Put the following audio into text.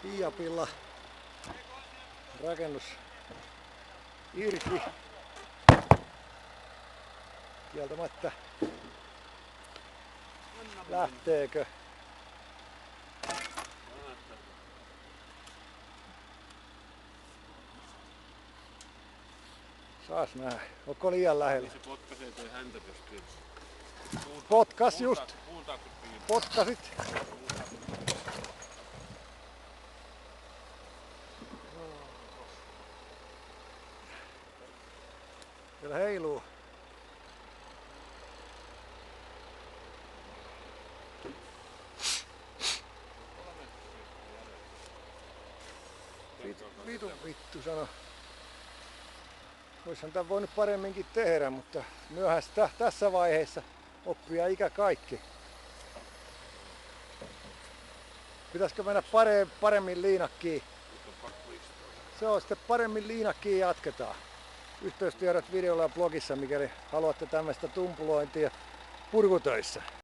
Hiiapilla rakennus irti. Kieltämättä lähteekö? Saas nähdä. Onko liian lähellä? Se potkaisee toi häntä pystyy. Potkas just. Potkasit. Siellä heiluu. Vittu sano. Oishan tän voinut paremminkin tehdä, mutta myöhäistä tässä vaiheessa oppia ikä kaikki. Pitäisikö mennä paremmin liinakkiin? Se on sitten paremmin liinakkiin jatketaan. Yhteystiedot videolla ja blogissa, mikäli haluatte tämmöistä tumpulointia purkutöissä.